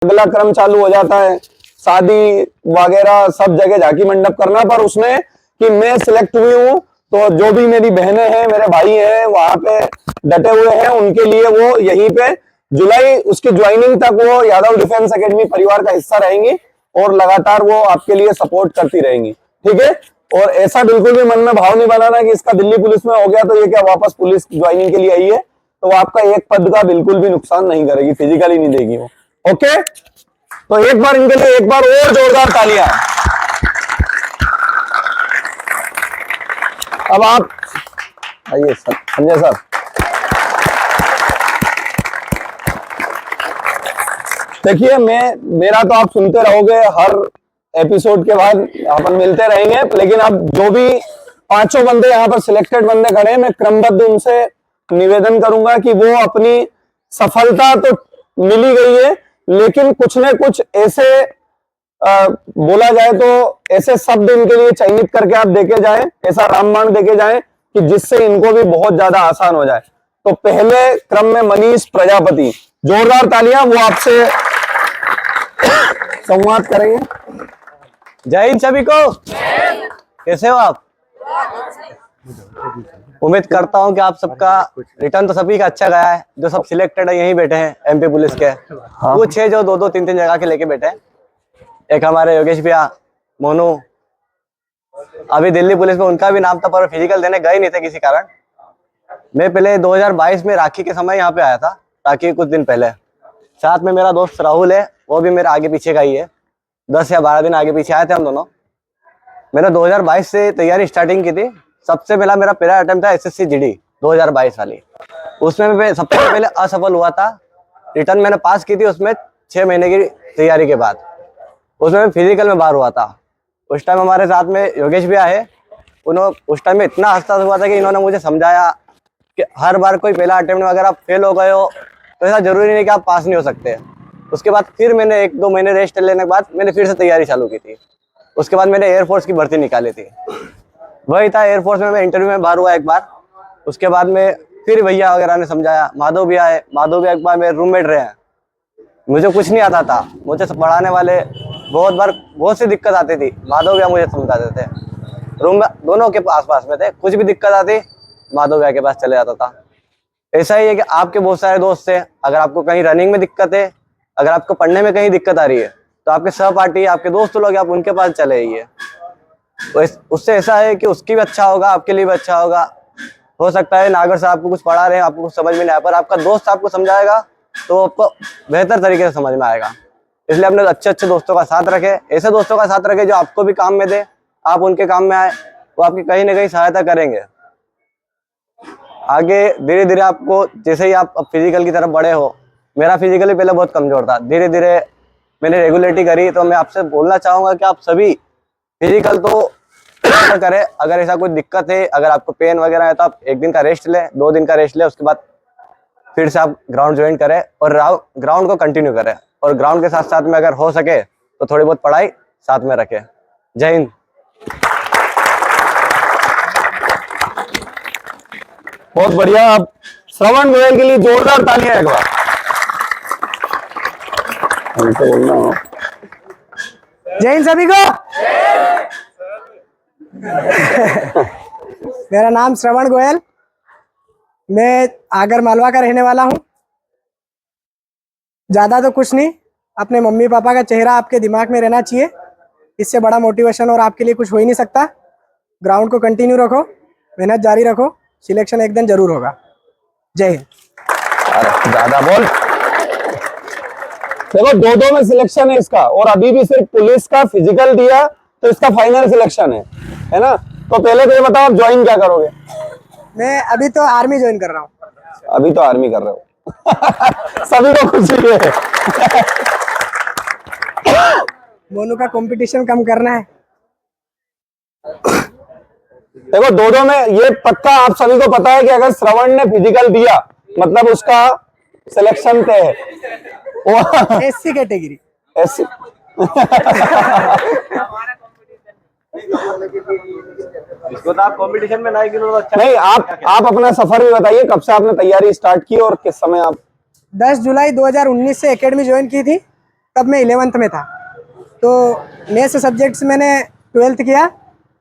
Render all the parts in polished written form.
अगला क्रम चालू हो जाता है, शादी वगैरह सब जगह झांकी मंडप करना। पर उसने कि मैं सिलेक्ट हुई हूँ तो जो भी मेरी बहनें हैं, मेरे भाई हैं, वहां पे डटे हुए हैं, उनके लिए वो यहीं पे जुलाई उसकी ज्वाइनिंग तक वो यादव डिफेंस एकेडमी परिवार का हिस्सा रहेंगी और लगातार वो आपके लिए सपोर्ट करती रहेंगी, ठीक है। और ऐसा बिल्कुल भी मन में भाव नहीं बनाना कि इसका दिल्ली पुलिस में हो गया तो ये क्या वापस पुलिस ज्वाइनिंग के लिए आई है, तो वो आपका एक पद का बिल्कुल भी नुकसान नहीं करेगी, फिजिकली नहीं देगी वो। ओके, तो एक बार इनके लिए एक बार और जोरदार तालियां। अब आप आइए सर, संजय सर। देखिए, मेरा तो आप सुनते रहोगे, हर एपिसोड के बाद अपन मिलते रहेंगे, लेकिन अब जो भी पांचों बंदे यहाँ पर सिलेक्टेड बंदे खड़े हैं, मैं क्रमबद्ध उनसे निवेदन करूंगा कि वो अपनी सफलता तो मिली गई है, लेकिन कुछ न कुछ ऐसे बोला जाए तो ऐसे शब्द इनके लिए चयनित करके आप देके जाएं, ऐसा रामबाण देके जाएं कि जिससे इनको भी बहुत ज्यादा आसान हो जाए। तो पहले क्रम में मनीष प्रजापति, जोरदार तालियां, वो आपसे संवाद करेंगे। जय हिंद सभी को। कैसे हो आप? उम्मीद करता हूं कि आप सबका रिटर्न तो सभी का अच्छा गया है। जो सब सिलेक्टेड है यहीं बैठे हैं एमपी पुलिस के, कुछ है जो 2-2, 3-3 जगह के लेके बैठे हैं। एक हमारे योगेश भैया, मोनू, अभी दिल्ली पुलिस में उनका भी नाम था पर फिजिकल देने गए नहीं थे किसी कारण। मैं पहले 2022 में राखी के समय यहाँ पे आया था, राखी कुछ दिन पहले। साथ में मेरा दोस्त राहुल है, वो भी मेरे आगे पीछे का ही है, 10 या 12 दिन आगे पीछे आए थे हम दोनों। मैंने 2022 से तैयारी स्टार्टिंग की थी। सबसे पहला अटेम्प्ट था एसएससी जीडी 2022 वाली। उसमें मैं सबसे पहले असफल हुआ था। रिटर्न मैंने पास की थी उसमें 6 महीने की तैयारी के बाद। उसमें मैं फिजिकल में बाहर हुआ था। उस टाइम हमारे साथ में योगेश भी आए, उन्होंने उस टाइम में इतना हताश हुआ था कि इन्होंने मुझे समझाया कि हर बार कोई पहला अटेम्प्ट में अगर आप फेल हो गए हो तो ऐसा जरूरी नहीं कि आप पास नहीं हो सकते। उसके बाद फिर मैंने 1-2 महीने रेस्ट लेने के बाद मैंने फिर से तैयारी चालू की थी। उसके बाद मैंने एयरफोर्स की भर्ती निकाली थी, वही था। एयरफोर्स में मैं इंटरव्यू में बाहर हुआ एक बार। उसके बाद में फिर भैया वगैरह ने समझाया, माधव भी आए, माधव भी एक बार मेरे रूममेट रहे हैं। मुझे कुछ नहीं आता था, मुझे पढ़ाने वाले बहुत सी दिक्कत आती थी, माधव भैया मुझे समझाते थे। रूम में दोनों के आसपास में थे, कुछ भी दिक्कत आती माधव भैया के पास चले जाता था। ऐसा ही है कि आपके बहुत सारे दोस्त हैं, अगर आपको कहीं रनिंग में दिक्कत है, अगर आपको पढ़ने में कहीं दिक्कत आ रही है तो आपके सहपाठी, आपके दोस्त लोग, आप उनके पास चले आइए। उससे ऐसा है कि उसकी भी अच्छा होगा, आपके लिए भी अच्छा होगा। हो सकता है नागर साहब आपको कुछ पढ़ा रहे हैं, आपको कुछ समझ में नहीं आया, पर आपका दोस्त आपको समझाएगा तो आपको बेहतर तरीके से समझ में आएगा। इसलिए अपने अच्छे दोस्तों का साथ रखें, ऐसे दोस्तों का साथ रखें जो आपको भी काम में दे, आप उनके काम में आए, वो आपकी कहीं ना कहीं सहायता करेंगे। आगे धीरे धीरे आपको, जैसे ही आप फिजिकल की तरफ बड़े हो, मेरा फिजिकली पहले बहुत कमजोर था, धीरे धीरे मैंने रेगुलरिटी करी। तो मैं आपसे बोलना चाहूँगा कि आप सभी फिजिकल तो करें। अगर ऐसा कोई दिक्कत है, अगर आपको पेन वगैरह है तो आप 1 दिन का रेस्ट लें, 2 दिन का रेस्ट लें, उसके बाद फिर से आप ग्राउंड ज्वाइन करें और ग्राउंड को कंटिन्यू करें। और ग्राउंड के साथ साथ में अगर हो सके तो थोड़ी बहुत पढ़ाई साथ में रखें। जय हिंद। बहुत बढ़िया। आप श्रवण गोयल के लिए जोरदार तालियां एक बार। जय हिंद सभी को। मेरा नाम श्रवण गोयल, मैं आगर मालवा का रहने वाला हूँ। ज़्यादा तो कुछ नहीं, अपने मम्मी पापा का चेहरा आपके दिमाग में रहना चाहिए, इससे बड़ा मोटिवेशन और आपके लिए कुछ हो ही नहीं सकता। ग्राउंड को कंटिन्यू रखो, मेहनत जारी रखो, सिलेक्शन एक दिन जरूर होगा। जय हिंद। ज्यादा बोल। देखो 2-2 में सिलेक्शन है इसका, और अभी भी सिर्फ पुलिस का फिजिकल दिया तो इसका फाइनल सिलेक्शन है ना। तो पहले तो ये बताओ, आप ज्वाइन क्या करोगे? मैं अभी तो आर्मी ज्वाइन कर रहा हूँ। अभी तो आर्मी कर रहे हो। सभी को खुशी है। मोनू का कंपटीशन कम करना है। देखो 2-2 में ये पक्का आप सभी को पता है कि अगर श्रवण ने फिजिकल दिया मतलब उसका सिलेक्शन तय है। SC category. एससी। इसको तो आप कंपटीशन में नहीं गिनो तो अच्छा नहीं। आप अपना सफर भी बताइए, कब से आपने तैयारी स्टार्ट की और किस समय आप? 10 जुलाई 2019 से एकेडमी ज्वाइन की थी। तब मैं 11th में था। तो मैथ्स सब्जेक्ट्स मैंने 12th किया,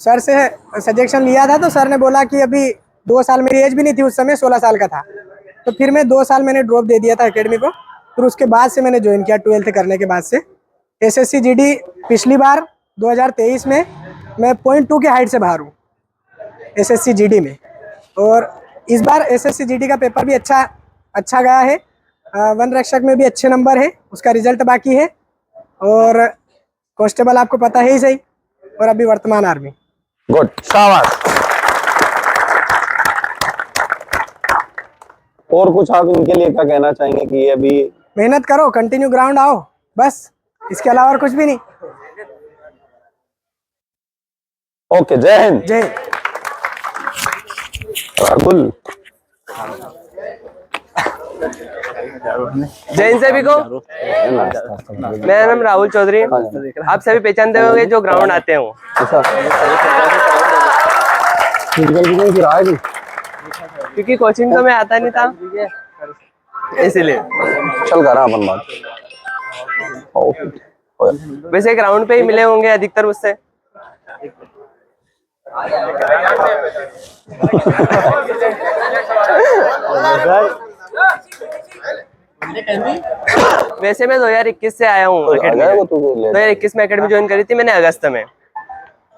सर से सजेशन लिया था, तो सर ने बोला कि अभी 2 साल, मेरी एज भी नहीं थी उस समय, 16 साल का था, तो फिर मैं 2 साल मैंने ड्रॉप दे दिया था एकेडमी को। फिर उसके बाद से मैंने ज्वाइन किया 12th करने के बाद से। SSC GD पिछली बार 2023 में मैं 0.2 के हाइट से बाहर हूँ SSC GD में, और इस बार SSC GD का पेपर भी अच्छा गया है। वन रक्षक में भी अच्छे नंबर है, उसका रिजल्ट बाकी है, और कांस्टेबल आपको पता है ही सही, और अभी वर्तमान आर्मी। गुड, शाबाश। और कुछ आप इनके लिए क्या कहना चाहेंगे कि ये अभी मेहनत करो, कंटिन्यू ग्राउंड आओ, बस इसके अलावा और कुछ भी नहीं। ओके, जय हिंद। जय। राहुल, जय हिंद सभी को। मेरा नाम राहुल चौधरी है। आप सभी पहचानते होंगे जो ग्राउंड आते हैं वो। क्योंकि कोचिंग तो मैं आता नहीं था, इसीलिए। चल कर रहा अपन बात। वैसे ग्राउंड पे ही मिले होंगे अधिकतर मुझसे। वैसे मैं 2021 से आया हूँ एकेडमी। 2021 में एकेडमी ज्वाइन करी थी मैंने अगस्त में।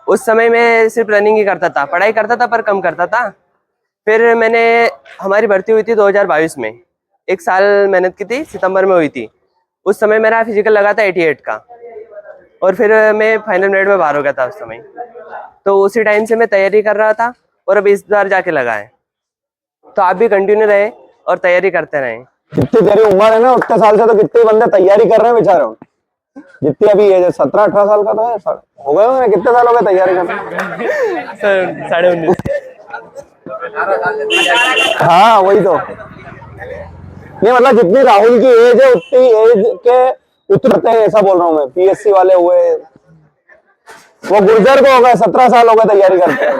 उस समय मैं सिर्फ रनिंग ही करता था, पढ़ाई करता था पर कम करता था। फिर मैंने हमारी भर्ती हुई थी 2022 में, 1 साल मेहनत की थी, सितंबर में हुई थी। उस समय मेरा फिजिकल लगा था 88 का, और फिर मैं फाइनल मिनट में बाहर हो गया था उस समय। तो उसी टाइम से मैं तैयारी कर रहा था, और अब इस बार जाके लगा है। तो आप भी कंटिन्यू रहे और तैयारी करते रहें। जितनी तेरी उम्र है ना, उतने साल से तो कितने बंदे तैयारी कर रहे हैं बेचारे। जितनी अभी एज है, 17-18 साल का था, हो गए होंगे। कितने साल हो गए तैयारी करने? सर 19.5। हाँ वही तो नहीं, मतलब जितनी राहुल की एज है उतनी एज के उतरते हैं, ऐसा बोल रहा हूँ मैं। PSC वाले हुए, वो गुर्जर को हो गए 17 साल हो गए तैयारी करते हैं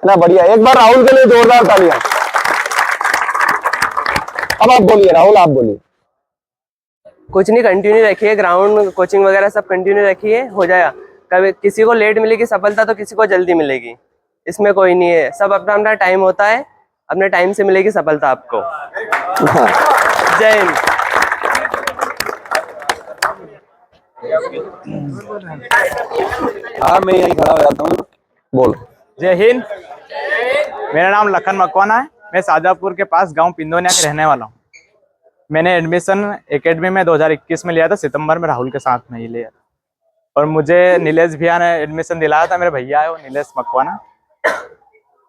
ना। बढ़िया, एक बार राहुल के लिए जोरदार तालियां। अब आप बोलिए राहुल, आप बोलिए। कुछ नहीं, कंटिन्यू रखिए, ग्राउंड कोचिंग वगैरह सब कंटिन्यू रखिए, हो जाएगा। कभी किसी को लेट मिलेगी सफलता तो किसी को जल्दी मिलेगी, इसमें कोई नहीं है। सब अपना अपना टाइम होता है, अपने टाइम से मिलेगी सफलता आपको। जय हिंद। हाँ, मैं यही खड़ा हो जाता हूँ। बोल। जय हिंद। मेरा नाम लखन मकवाना है। मैं शाजापुर के पास गांव पिंदोनिया के रहने वाला हूँ। मैंने एडमिशन एकेडमी में 2021 में लिया था, सितंबर में राहुल के साथ में ही लिया। और मुझे नीलेश भैया ने एडमिशन दिलाया था, मेरे भैया है वो नीलेश मकवाना,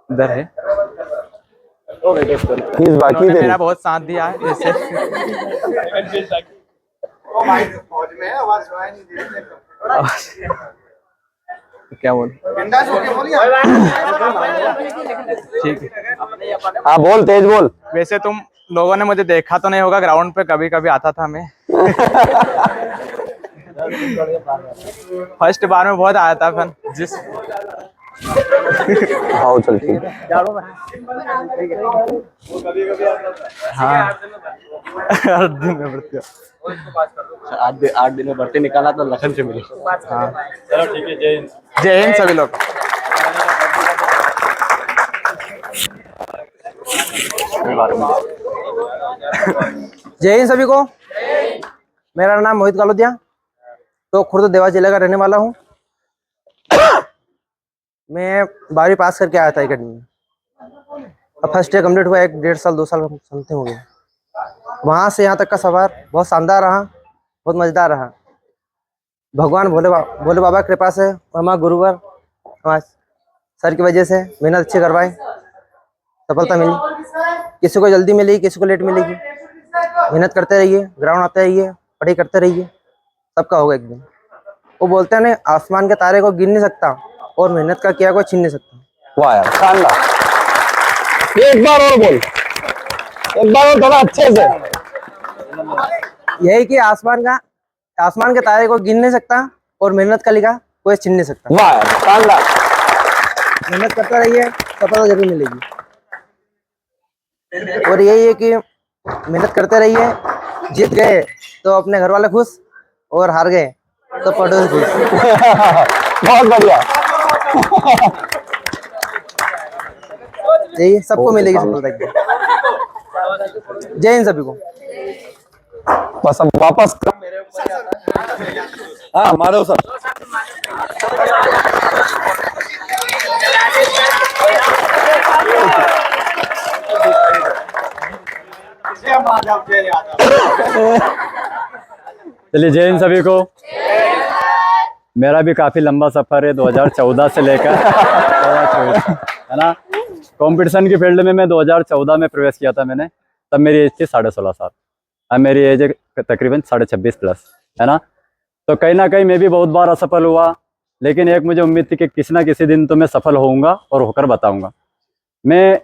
इधर है। फीस बाकी तेरी? मेरा बहुत साथ दिया है जैसे। क्या बोल? ठीक है, हाँ बोल, तेज बोल। वैसे तुम लोगों ने मुझे देखा तो नहीं होगा, ग्राउंड पे कभी कभी आता था मैं। फर्स्ट बार में बहुत आया था फिर जिस। हाँ चल ठीक है। हाँ 8 दिन में भर्ती, 8 दिन में भर्ती निकाला तो लखन से मिली। हाँ चलो ठीक है। जय हिंद। जय हिंद सभी लोग। जय हिंद सभी को। मेरा नाम मोहित गालोदिया, तो खुर्द देवास जिले का रहने वाला हूँ। मैं 12वीं पास करके आया था एकेडमी में। अब फर्स्ट ईयर कंप्लीट हुआ, 1-1.5 साल 2 साल समथिंग हो गया। वहाँ से यहाँ तक का सफर बहुत शानदार रहा, बहुत मज़ेदार रहा। भगवान भोले बाबा की कृपा से, हमारे गुरुवर हमारे सर की वजह से मेहनत अच्छी करवाए, सफलता मिली। किसी को जल्दी मिलेगी, किसी को लेट मिलेगी। मेहनत करते रहिए, ग्राउंड आते रहिए, पढ़ाई करते रहिए, सबका होगा एक दिन। वो बोलते हैं ना, आसमान के तारे को गिन नहीं सकता और मेहनत का किया कोई छीन नहीं सकता। वाह यार, शानदार। एक बार और बोल, एक बार और थोड़ा अच्छे से। यही कि आसमान के तारे को गिन नहीं सकता और मेहनत का लिखा कोई छीन नहीं सकता। वाह यार, शानदार। मेहनत करते रहिए, सफलता जरूर मिलेगी। और यही है कि मेहनत करते रहिए, जीत गए तो अपने घर वाले खुश, और हार गए तो पड़ोसी खुश। बहुत बढ़िया। यही सबको मिलेगी सफलता की। जय हिंद सभी को। बस अब वापस हाँ मारो सर। चलिए जय हिंद सभी को। मेरा भी काफी लंबा सफर है 2014 से लेकर 2024, है ना। कंपटीशन की फील्ड में मैं 2014 में प्रवेश किया था मैंने, तब मेरी एज थी 16.5 साल। अब मेरी एज है तकरीबन 26.5 प्लस, है ना। तो कहीं ना कहीं मैं भी बहुत बार असफल हुआ, लेकिन एक मुझे उम्मीद थी कि किसी ना किसी दिन तो मैं सफल होऊंगा और होकर बताऊंगा। मैं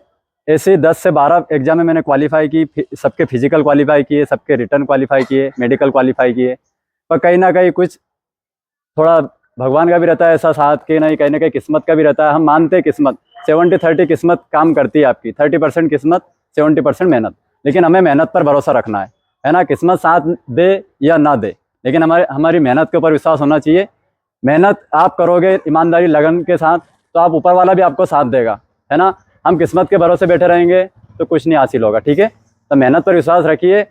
ऐसे 10 से 12 एग्जाम में मैंने क्वालिफाई की, सबके फिजिकल क्वालिफाई किए, सबके रिटर्न क्वालिफाई किए, मेडिकल क्वालिफाई किए। पर कहीं ना कहीं कुछ थोड़ा भगवान का भी रहता है ऐसा साथ के, नहीं कहीं ना कहीं किस्मत का भी रहता है। हम मानते हैं किस्मत 70-30 किस्मत काम करती है आपकी, 30% किस्मत 70% मेहनत। लेकिन हमें मेहनत पर भरोसा रखना है ना। किस्मत साथ दे या ना दे, लेकिन हमारी मेहनत के ऊपर विश्वास होना चाहिए। मेहनत आप करोगे ईमानदारी लगन के साथ तो आप ऊपर वाला भी आपको साथ देगा, है ना। हम किस्मत के भरोसे बैठे रहेंगे तो कुछ नहीं हासिल होगा, ठीक है। तो मेहनत पर विश्वास रखिए।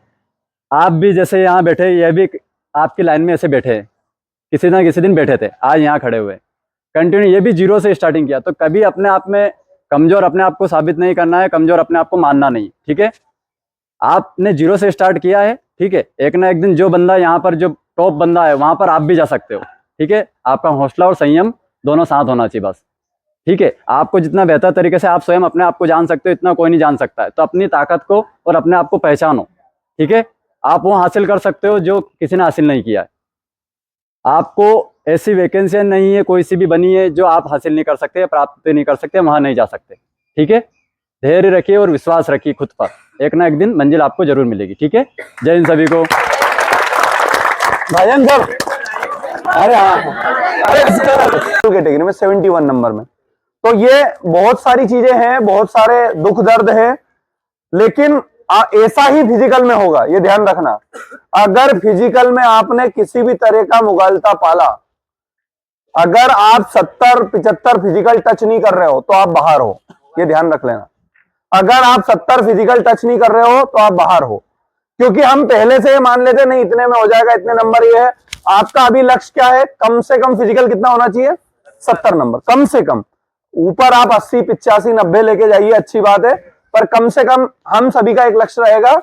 आप भी जैसे यहाँ बैठे, ये भी आपकी लाइन में ऐसे बैठे हैं, किसी ना किसी दिन बैठे थे, आज यहाँ खड़े हुए। कंटिन्यू ये भी 0 से स्टार्टिंग किया। तो कभी अपने आप में कमज़ोर अपने आप को साबित नहीं करना है, कमज़ोर अपने आप को मानना नहीं, ठीक है। आपने 0 से स्टार्ट किया है, ठीक है। एक ना एक दिन जो बंदा यहाँ पर जो टॉप बंदा है वहाँ पर आप भी जा सकते हो, ठीक है। आपका हौसला और संयम दोनों साथ होना चाहिए बस, ठीक है। आपको जितना बेहतर तरीके से आप स्वयं अपने आप को जान सकते हो, इतना कोई नहीं जान सकता है। तो अपनी ताकत को और अपने आप को पहचानो, ठीक है। आप वो हासिल कर सकते हो जो किसी ने हासिल नहीं किया है। आपको ऐसी वैकेंसी नहीं है कोई सी भी बनी है जो आप हासिल नहीं कर सकते, प्राप्त नहीं कर सकते, वहां नहीं जा सकते, ठीक है। धैर्य रखिए और विश्वास रखिए खुद पर, एक ना एक दिन मंजिल आपको जरूर मिलेगी, ठीक है। जय हिंद सभी को। भाईजान सर, अरे हाँ, अरे कैटेगरी में 71 नंबर में। तो ये बहुत सारी चीजें हैं, बहुत सारे दुख दर्द है, लेकिन ऐसा ही फिजिकल में होगा, ये ध्यान रखना। अगर फिजिकल में आपने किसी भी तरह का मुगालता पाला, अगर आप 70-75 फिजिकल टच नहीं कर रहे हो तो आप बाहर हो, ये ध्यान रख लेना। अगर आप 70 फिजिकल टच नहीं कर रहे हो तो आप बाहर हो, क्योंकि हम पहले से मान लेते नहीं इतने में हो जाएगा, इतने नंबर ये है। आपका अभी लक्ष्य क्या है? कम से कम फिजिकल कितना होना चाहिए? 70 नंबर कम से कम। ऊपर आप 80, 85, 90 लेके जाइए, अच्छी बात है, पर कम से कम हम सभी का एक लक्ष्य रहेगा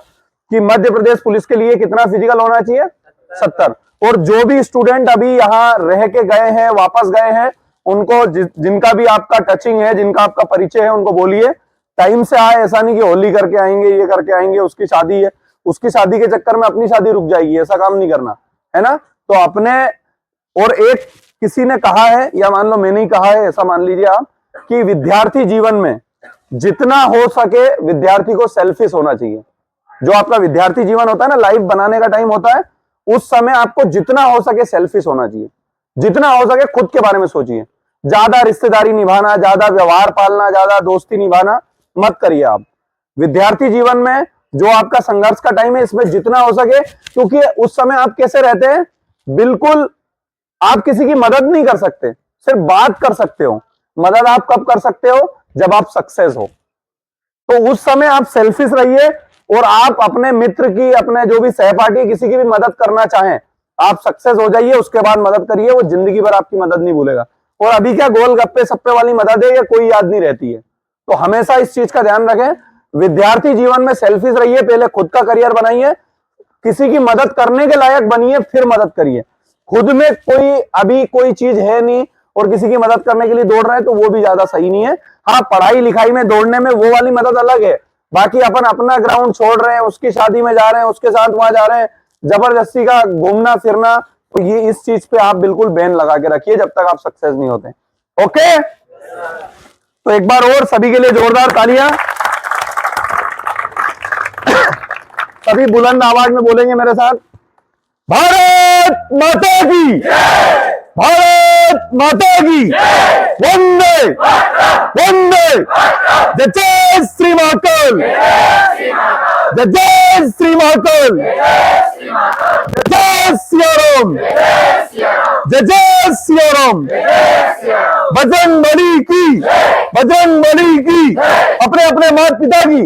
कि मध्य प्रदेश पुलिस के लिए कितना फिजिकल होना चाहिए? 70। और जो भी स्टूडेंट अभी यहाँ रह के गए हैं, वापस गए हैं, उनको जिनका भी आपका टचिंग है, जिनका आपका परिचय है, उनको बोलिए टाइम से आए। ऐसा नहीं कि होली करके आएंगे, ये करके आएंगे, उसकी शादी है, उसकी शादी के चक्कर में अपनी शादी रुक जाएगी, ऐसा काम नहीं करना, है ना। तो अपने, और एक किसी ने कहा है, या मान लो मैंने ही कहा है, ऐसा मान लीजिए आप, कि विद्यार्थी जीवन में जितना हो सके विद्यार्थी को सेल्फिश होना चाहिए। जो आपका विद्यार्थी जीवन होता है ना, लाइफ बनाने का टाइम होता है, उस समय आपको जितना हो सके सेल्फिश होना चाहिए। जितना हो सके खुद के बारे में सोचिए। ज्यादा रिश्तेदारी निभाना, ज्यादा व्यवहार पालना, ज्यादा दोस्ती निभाना मत करिए आप। विद्यार्थी जीवन में जो आपका संघर्ष का टाइम है, इसमें जितना हो सके, क्योंकि उस समय आप कैसे रहते हैं, बिल्कुल आप किसी की मदद नहीं कर सकते, सिर्फ बात कर सकते हो। मदद आप कब कर सकते हो? जब आप सक्सेस हो। तो उस समय आप सेल्फिश रहिए, और आप अपने मित्र की, अपने जो भी सहपाठी, किसी की भी मदद करना चाहें, आप सक्सेस हो जाइए, उसके बाद मदद करिए, वो जिंदगी भर आपकी मदद नहीं भूलेगा। और अभी क्या गोलगप्पे सप्पे वाली मदद है, ये कोई याद नहीं रहती है। तो हमेशा इस चीज का ध्यान रखें, विद्यार्थी जीवन में सेल्फिश रहिए, पहले खुद का करियर बनाइए, किसी की मदद करने के लायक बनिए, फिर मदद करिए। खुद में अभी कोई चीज है नहीं और किसी की मदद करने के लिए दौड़ रहे हैं, तो वो भी ज्यादा सही नहीं है। हाँ, पढ़ाई लिखाई में दौड़ने में वो वाली मदद अलग है, बाकी अपन अपना ग्राउंड छोड़ रहे हैं, उसकी शादी में जा रहे हैं, उसके साथ वहां जा रहे हैं, जबरदस्ती का घूमना फिरना, तो ये इस चीज पे आप बिल्कुल बैन लगा के रखिए जब तक आप सक्सेस नहीं होते। ओके, तो एक बार और सभी के लिए जोरदार तालियां। सभी बुलंद आवाज में बोलेंगे मेरे साथ, भारत माता की, भारत माता की, वंदे वंदे, जय श्री महाकाल। जय जय श्री महाकाल, जय सियाराम, जय जय सियाराम, बजरंग बली की, बजरंग बली की, अपने अपने माता पिता की,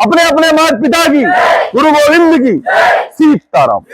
अपने अपने माता पिता की, गुरु गोविंद की, सीताराम।